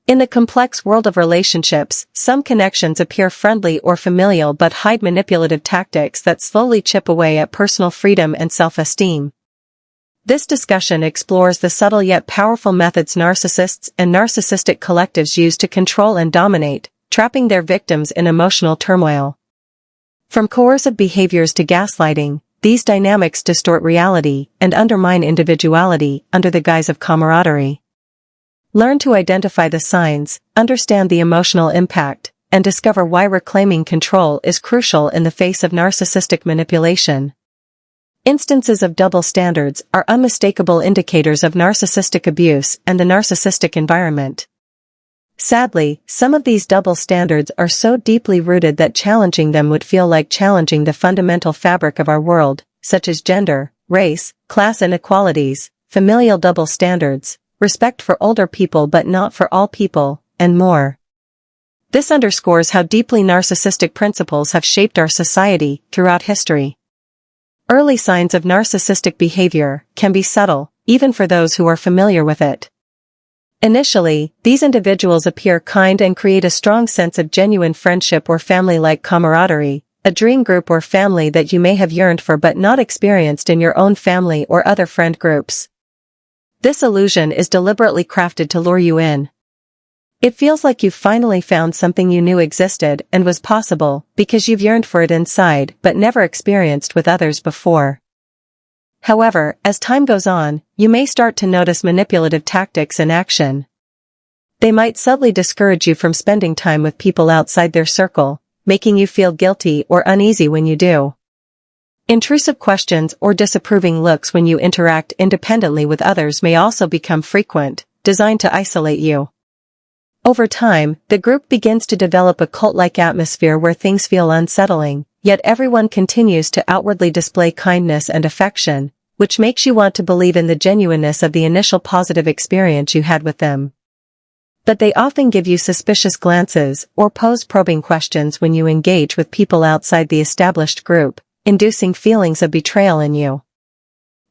In the complex world of relationships, some connections appear friendly or familial but hide manipulative tactics that slowly chip away at personal freedom and self-esteem. This discussion explores the subtle yet powerful methods narcissists and narcissistic collectives use to control and dominate, trapping their victims in emotional turmoil. From coercive behaviors to gaslighting, these dynamics distort reality and undermine individuality under the guise of camaraderie. Learn to identify the signs, understand the emotional impact, and discover why reclaiming control is crucial in the face of narcissistic manipulation. Instances of double standards are unmistakable indicators of narcissistic abuse and the narcissistic environment. Sadly, some of these double standards are so deeply rooted that challenging them would feel like challenging the fundamental fabric of our world, such as gender, race, class inequalities, familial double standards, respect for older people but not for all people, and more. This underscores how deeply narcissistic principles have shaped our society throughout history. Early signs of narcissistic behavior can be subtle, even for those who are familiar with it. Initially, these individuals appear kind and create a strong sense of genuine friendship or family-like camaraderie, a dream group or family that you may have yearned for but not experienced in your own family or other friend groups. This illusion is deliberately crafted to lure you in. It feels like you've finally found something you knew existed and was possible because you've yearned for it inside but never experienced with others before. However, as time goes on, you may start to notice manipulative tactics in action. They might subtly discourage you from spending time with people outside their circle, making you feel guilty or uneasy when you do. Intrusive questions or disapproving looks when you interact independently with others may also become frequent, designed to isolate you. Over time, the group begins to develop a cult-like atmosphere where things feel unsettling, yet everyone continues to outwardly display kindness and affection, which makes you want to believe in the genuineness of the initial positive experience you had with them. But they often give you suspicious glances or pose probing questions when you engage with people outside the established group, inducing feelings of betrayal in you.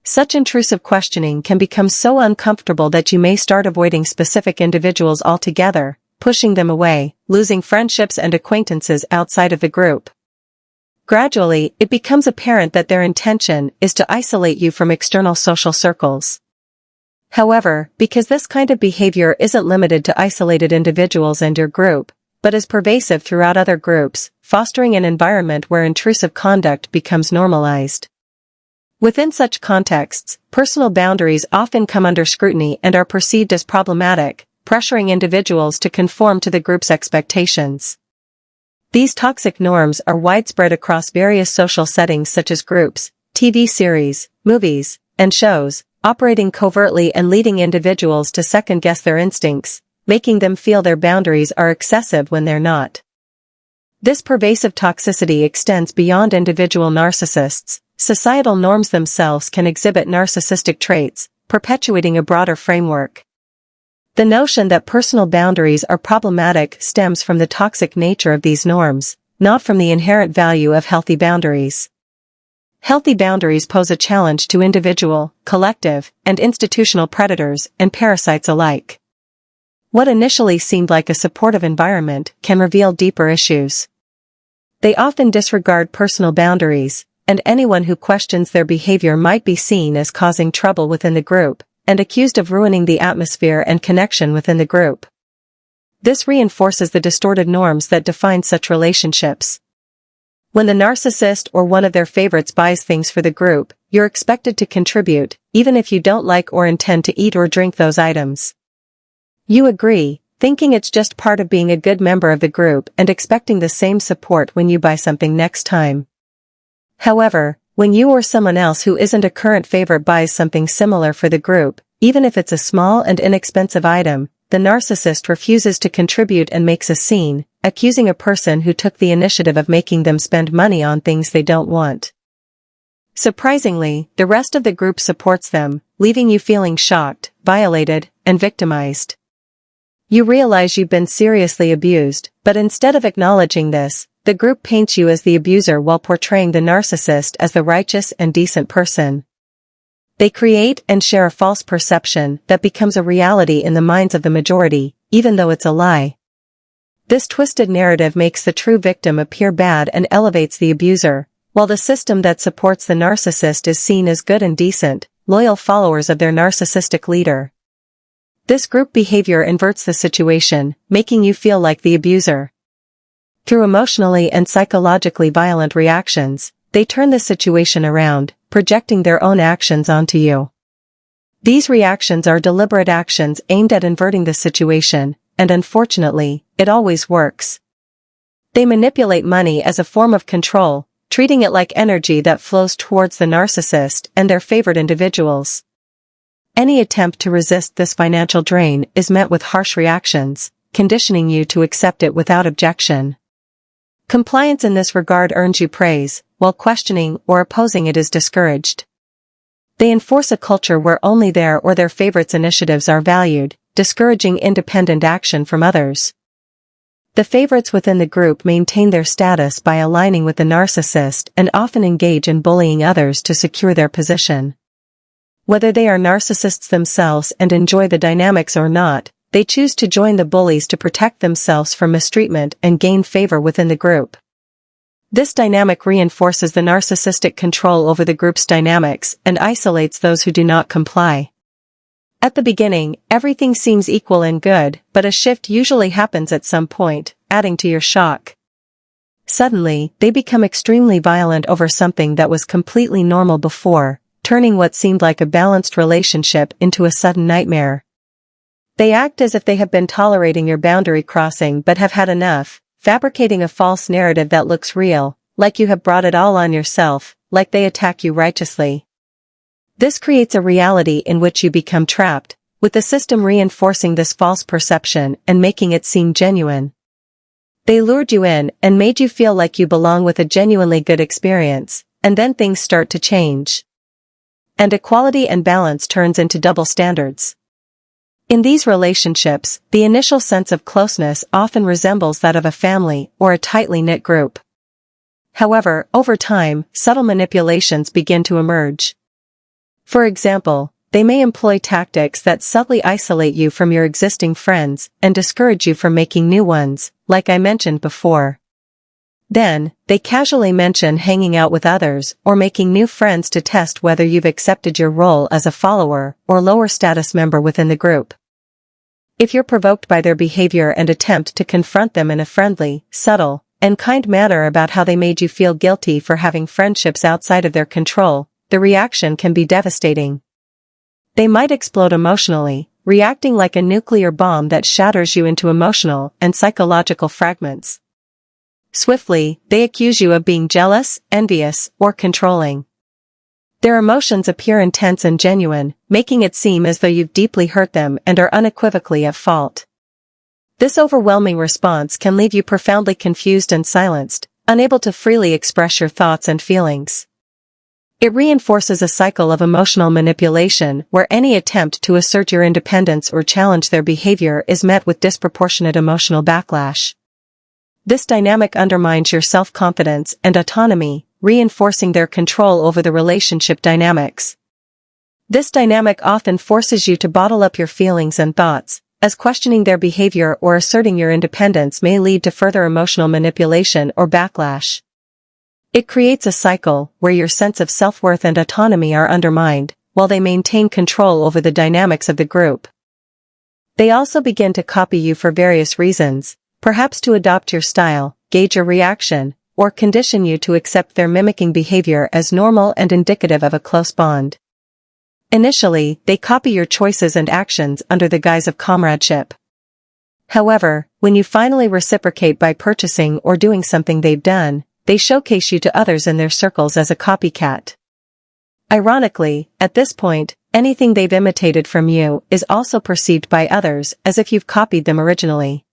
Such intrusive questioning can become so uncomfortable that you may start avoiding specific individuals altogether, pushing them away, losing friendships and acquaintances outside of the group. Gradually, it becomes apparent that their intention is to isolate you from external social circles. However, because this kind of behavior isn't limited to isolated individuals and your group, but is pervasive throughout other groups, fostering an environment where intrusive conduct becomes normalized. Within such contexts, personal boundaries often come under scrutiny and are perceived as problematic, pressuring individuals to conform to the group's expectations. These toxic norms are widespread across various social settings such as groups, TV series, movies, and shows, operating covertly and leading individuals to second-guess their instincts, making them feel their boundaries are excessive when they're not. This pervasive toxicity extends beyond individual narcissists. Societal norms themselves can exhibit narcissistic traits, perpetuating a broader framework. The notion that personal boundaries are problematic stems from the toxic nature of these norms, not from the inherent value of healthy boundaries. Healthy boundaries pose a challenge to individual, collective, and institutional predators and parasites alike. What initially seemed like a supportive environment can reveal deeper issues. They often disregard personal boundaries, and anyone who questions their behavior might be seen as causing trouble within the group, and accused of ruining the atmosphere and connection within the group. This reinforces the distorted norms that define such relationships. When the narcissist or one of their favorites buys things for the group, you're expected to contribute, even if you don't like or intend to eat or drink those items. You agree, thinking it's just part of being a good member of the group and expecting the same support when you buy something next time. However, when you or someone else who isn't a current favorite buys something similar for the group, even if it's a small and inexpensive item, the narcissist refuses to contribute and makes a scene, accusing a person who took the initiative of making them spend money on things they don't want. Surprisingly, the rest of the group supports them, leaving you feeling shocked, violated, and victimized. You realize you've been seriously abused, but instead of acknowledging this, the group paints you as the abuser while portraying the narcissist as the righteous and decent person. They create and share a false perception that becomes a reality in the minds of the majority, even though it's a lie. This twisted narrative makes the true victim appear bad and elevates the abuser, while the system that supports the narcissist is seen as good and decent, loyal followers of their narcissistic leader. This group behavior inverts the situation, making you feel like the abuser. Through emotionally and psychologically violent reactions, they turn the situation around, projecting their own actions onto you. These reactions are deliberate actions aimed at inverting the situation, and unfortunately, it always works. They manipulate money as a form of control, treating it like energy that flows towards the narcissist and their favored individuals. Any attempt to resist this financial drain is met with harsh reactions, conditioning you to accept it without objection. Compliance in this regard earns you praise, while questioning or opposing it is discouraged. They enforce a culture where only their or their favorites' initiatives are valued, discouraging independent action from others. The favorites within the group maintain their status by aligning with the narcissist and often engage in bullying others to secure their position. Whether they are narcissists themselves and enjoy the dynamics or not, they choose to join the bullies to protect themselves from mistreatment and gain favor within the group. This dynamic reinforces the narcissistic control over the group's dynamics and isolates those who do not comply. At the beginning, everything seems equal and good, but a shift usually happens at some point, adding to your shock. Suddenly, they become extremely violent over something that was completely normal before, turning what seemed like a balanced relationship into a sudden nightmare. They act as if they have been tolerating your boundary crossing but have had enough, fabricating a false narrative that looks real, like you have brought it all on yourself, like they attack you righteously. This creates a reality in which you become trapped, with the system reinforcing this false perception and making it seem genuine. They lured you in and made you feel like you belong with a genuinely good experience, and then things start to change. And equality and balance turns into double standards. In these relationships, the initial sense of closeness often resembles that of a family or a tightly knit group. However, over time, subtle manipulations begin to emerge. For example, they may employ tactics that subtly isolate you from your existing friends and discourage you from making new ones, like I mentioned before. Then, they casually mention hanging out with others or making new friends to test whether you've accepted your role as a follower or lower status member within the group. If you're provoked by their behavior and attempt to confront them in a friendly, subtle, and kind manner about how they made you feel guilty for having friendships outside of their control, the reaction can be devastating. They might explode emotionally, reacting like a nuclear bomb that shatters you into emotional and psychological fragments. Swiftly, they accuse you of being jealous, envious, or controlling. Their emotions appear intense and genuine, making it seem as though you've deeply hurt them and are unequivocally at fault. This overwhelming response can leave you profoundly confused and silenced, unable to freely express your thoughts and feelings. It reinforces a cycle of emotional manipulation where any attempt to assert your independence or challenge their behavior is met with disproportionate emotional backlash. This dynamic undermines your self-confidence and autonomy, reinforcing their control over the relationship dynamics. This dynamic often forces you to bottle up your feelings and thoughts, as questioning their behavior or asserting your independence may lead to further emotional manipulation or backlash. It creates a cycle where your sense of self-worth and autonomy are undermined, while they maintain control over the dynamics of the group. They also begin to copy you for various reasons, perhaps to adopt your style, gauge your reaction, or condition you to accept their mimicking behavior as normal and indicative of a close bond. Initially, they copy your choices and actions under the guise of comradeship. However, when you finally reciprocate by purchasing or doing something they've done, they showcase you to others in their circles as a copycat. Ironically, at this point, anything they've imitated from you is also perceived by others as if you've copied them originally.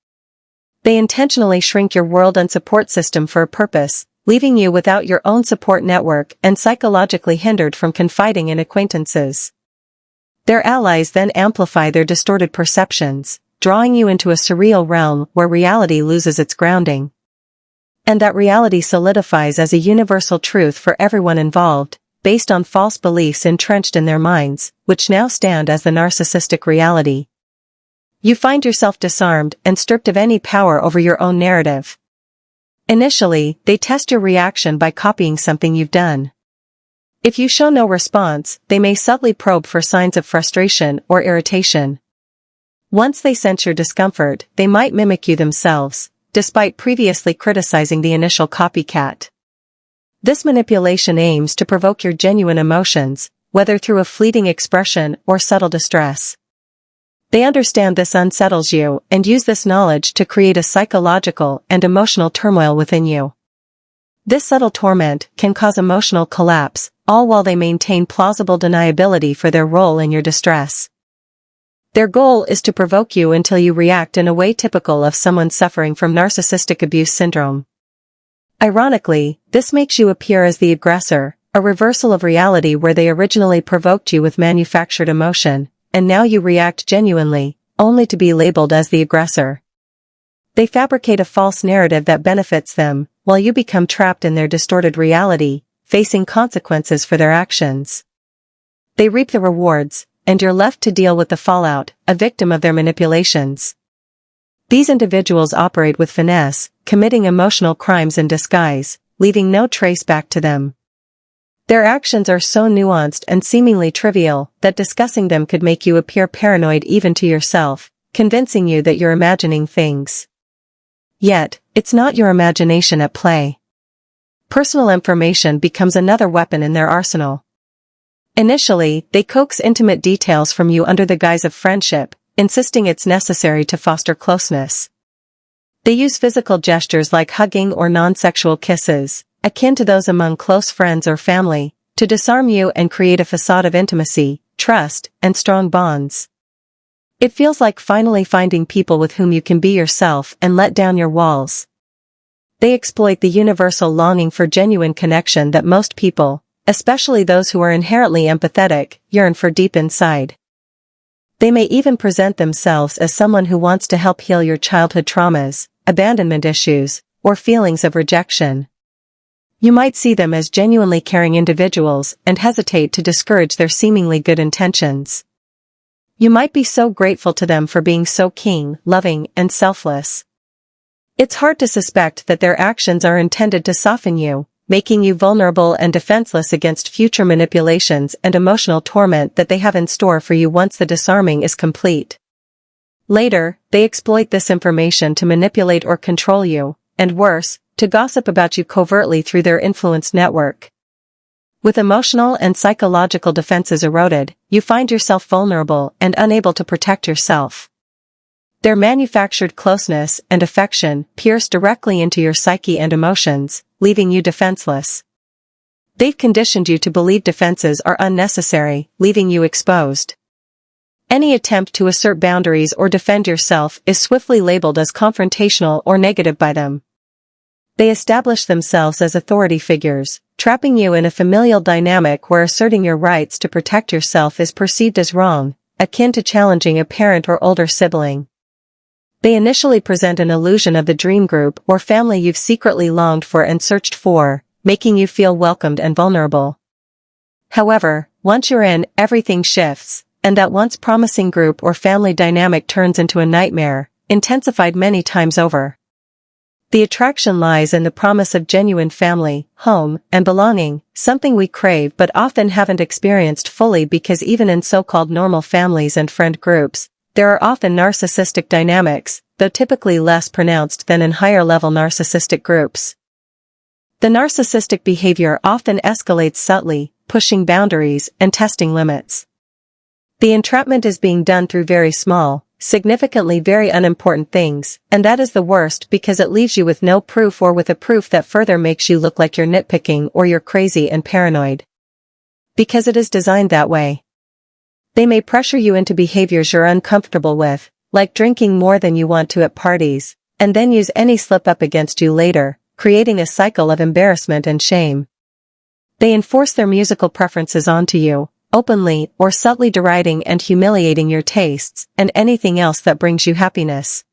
They intentionally shrink your world and support system for a purpose, leaving you without your own support network and psychologically hindered from confiding in acquaintances. Their allies then amplify their distorted perceptions, drawing you into a surreal realm where reality loses its grounding. And that reality solidifies as a universal truth for everyone involved, based on false beliefs entrenched in their minds, which now stand as the narcissistic reality. You find yourself disarmed and stripped of any power over your own narrative. Initially, they test your reaction by copying something you've done. If you show no response, they may subtly probe for signs of frustration or irritation. Once they sense your discomfort, they might mimic you themselves, despite previously criticizing the initial copycat. This manipulation aims to provoke your genuine emotions, whether through a fleeting expression or subtle distress. They understand this unsettles you and use this knowledge to create a psychological and emotional turmoil within you. This subtle torment can cause emotional collapse, all while they maintain plausible deniability for their role in your distress. Their goal is to provoke you until you react in a way typical of someone suffering from narcissistic abuse syndrome. Ironically, this makes you appear as the aggressor, a reversal of reality where they originally provoked you with manufactured emotion, and now you react genuinely, only to be labeled as the aggressor. They fabricate a false narrative that benefits them, while you become trapped in their distorted reality, facing consequences for their actions. They reap the rewards, and you're left to deal with the fallout, a victim of their manipulations. These individuals operate with finesse, committing emotional crimes in disguise, leaving no trace back to them. Their actions are so nuanced and seemingly trivial that discussing them could make you appear paranoid even to yourself, convincing you that you're imagining things. Yet, it's not your imagination at play. Personal information becomes another weapon in their arsenal. Initially, they coax intimate details from you under the guise of friendship, insisting it's necessary to foster closeness. They use physical gestures like hugging or non-sexual kisses, akin to those among close friends or family, to disarm you and create a facade of intimacy, trust, and strong bonds. It feels like finally finding people with whom you can be yourself and let down your walls. They exploit the universal longing for genuine connection that most people, especially those who are inherently empathetic, yearn for deep inside. They may even present themselves as someone who wants to help heal your childhood traumas, abandonment issues, or feelings of rejection. You might see them as genuinely caring individuals and hesitate to discourage their seemingly good intentions. You might be so grateful to them for being so keen, loving, and selfless. It's hard to suspect that their actions are intended to soften you, making you vulnerable and defenseless against future manipulations and emotional torment that they have in store for you once the disarming is complete. Later, they exploit this information to manipulate or control you, and worse, to gossip about you covertly through their influence network. With emotional and psychological defenses eroded, you find yourself vulnerable and unable to protect yourself. Their manufactured closeness and affection pierce directly into your psyche and emotions, leaving you defenseless. They've conditioned you to believe defenses are unnecessary, leaving you exposed. Any attempt to assert boundaries or defend yourself is swiftly labeled as confrontational or negative by them. They establish themselves as authority figures, trapping you in a familial dynamic where asserting your rights to protect yourself is perceived as wrong, akin to challenging a parent or older sibling. They initially present an illusion of the dream group or family you've secretly longed for and searched for, making you feel welcomed and vulnerable. However, once you're in, everything shifts, and that once promising group or family dynamic turns into a nightmare, intensified many times over. The attraction lies in the promise of genuine family, home, and belonging, something we crave but often haven't experienced fully because even in so-called normal families and friend groups, there are often narcissistic dynamics, though typically less pronounced than in higher-level narcissistic groups. The narcissistic behavior often escalates subtly, pushing boundaries and testing limits. The entrapment is being done through very small, significantly very unimportant things, and that is the worst because it leaves you with no proof or with a proof that further makes you look like you're nitpicking or you're crazy and paranoid. Because it is designed that way. They may pressure you into behaviors you're uncomfortable with, like drinking more than you want to at parties, and then use any slip-up against you later, creating a cycle of embarrassment and shame. They enforce their musical preferences onto you, openly or subtly deriding and humiliating your tastes and anything else that brings you happiness.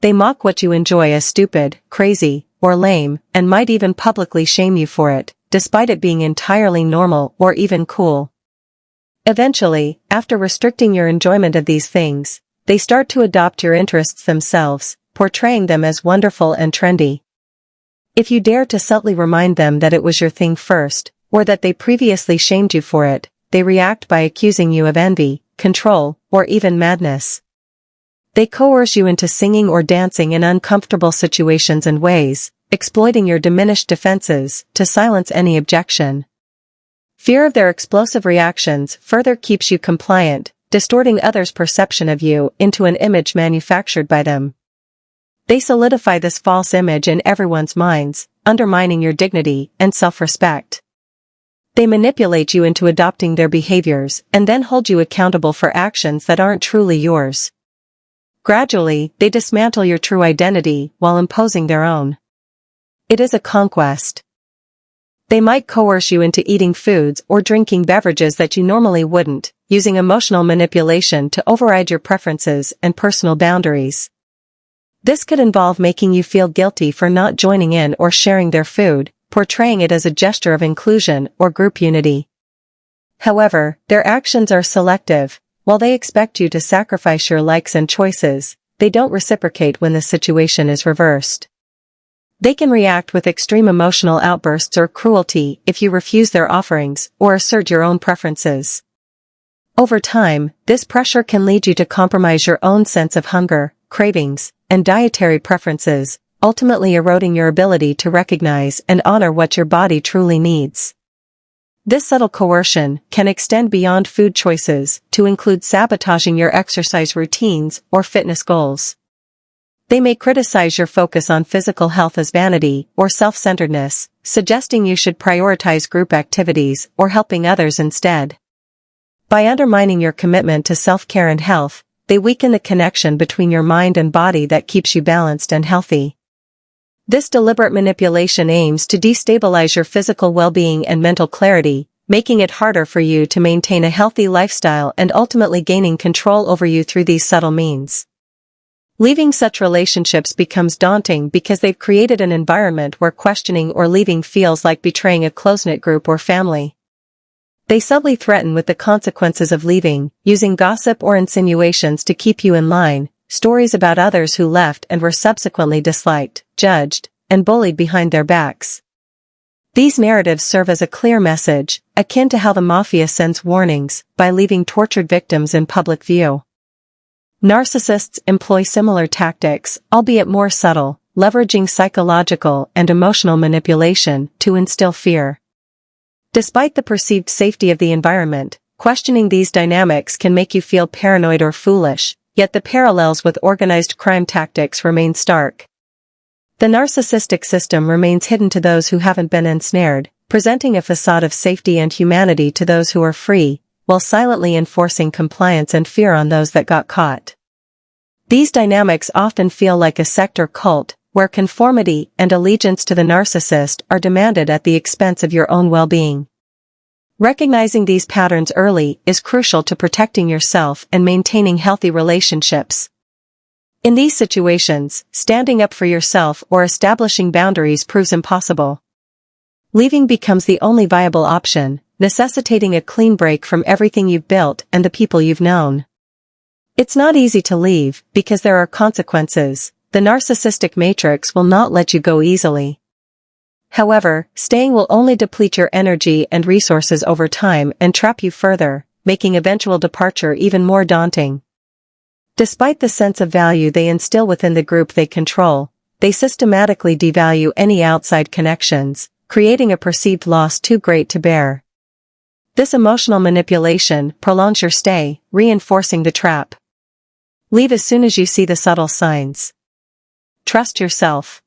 They mock what you enjoy as stupid, crazy, or lame, and might even publicly shame you for it, despite it being entirely normal or even cool. Eventually, after restricting your enjoyment of these things, they start to adopt your interests themselves, portraying them as wonderful and trendy. If you dare to subtly remind them that it was your thing first, or that they previously shamed you for it, they react by accusing you of envy, control, or even madness. They coerce you into singing or dancing in uncomfortable situations and ways, exploiting your diminished defenses to silence any objection. Fear of their explosive reactions further keeps you compliant, distorting others' perception of you into an image manufactured by them. They solidify this false image in everyone's minds, undermining your dignity and self-respect. They manipulate you into adopting their behaviors and then hold you accountable for actions that aren't truly yours. Gradually, they dismantle your true identity while imposing their own. It is a conquest. They might coerce you into eating foods or drinking beverages that you normally wouldn't, using emotional manipulation to override your preferences and personal boundaries. This could involve making you feel guilty for not joining in or sharing their food, portraying it as a gesture of inclusion or group unity. However, their actions are selective. While they expect you to sacrifice your likes and choices, they don't reciprocate when the situation is reversed. They can react with extreme emotional outbursts or cruelty if you refuse their offerings or assert your own preferences. Over time, this pressure can lead you to compromise your own sense of hunger, cravings, and dietary preferences, ultimately eroding your ability to recognize and honor what your body truly needs. This subtle coercion can extend beyond food choices to include sabotaging your exercise routines or fitness goals. They may criticize your focus on physical health as vanity or self-centeredness, suggesting you should prioritize group activities or helping others instead. By undermining your commitment to self-care and health, they weaken the connection between your mind and body that keeps you balanced and healthy. This deliberate manipulation aims to destabilize your physical well-being and mental clarity, making it harder for you to maintain a healthy lifestyle and ultimately gaining control over you through these subtle means. Leaving such relationships becomes daunting because they've created an environment where questioning or leaving feels like betraying a close-knit group or family. They subtly threaten with the consequences of leaving, using gossip or insinuations to keep you in line, stories about others who left and were subsequently disliked, judged, and bullied behind their backs. These narratives serve as a clear message, akin to how the mafia sends warnings by leaving tortured victims in public view. Narcissists employ similar tactics, albeit more subtle, leveraging psychological and emotional manipulation to instill fear. Despite the perceived safety of the environment, questioning these dynamics can make you feel paranoid or foolish, yet the parallels with organized crime tactics remain stark. The narcissistic system remains hidden to those who haven't been ensnared, presenting a facade of safety and humanity to those who are free, while silently enforcing compliance and fear on those that got caught. These dynamics often feel like a sect or cult, where conformity and allegiance to the narcissist are demanded at the expense of your own well-being. Recognizing these patterns early is crucial to protecting yourself and maintaining healthy relationships. In these situations, standing up for yourself or establishing boundaries proves impossible. Leaving becomes the only viable option, necessitating a clean break from everything you've built and the people you've known. It's not easy to leave, because there are consequences. The narcissistic matrix will not let you go easily. However, staying will only deplete your energy and resources over time and trap you further, making eventual departure even more daunting. Despite the sense of value they instill within the group they control, they systematically devalue any outside connections, creating a perceived loss too great to bear. This emotional manipulation prolongs your stay, reinforcing the trap. Leave as soon as you see the subtle signs. Trust yourself.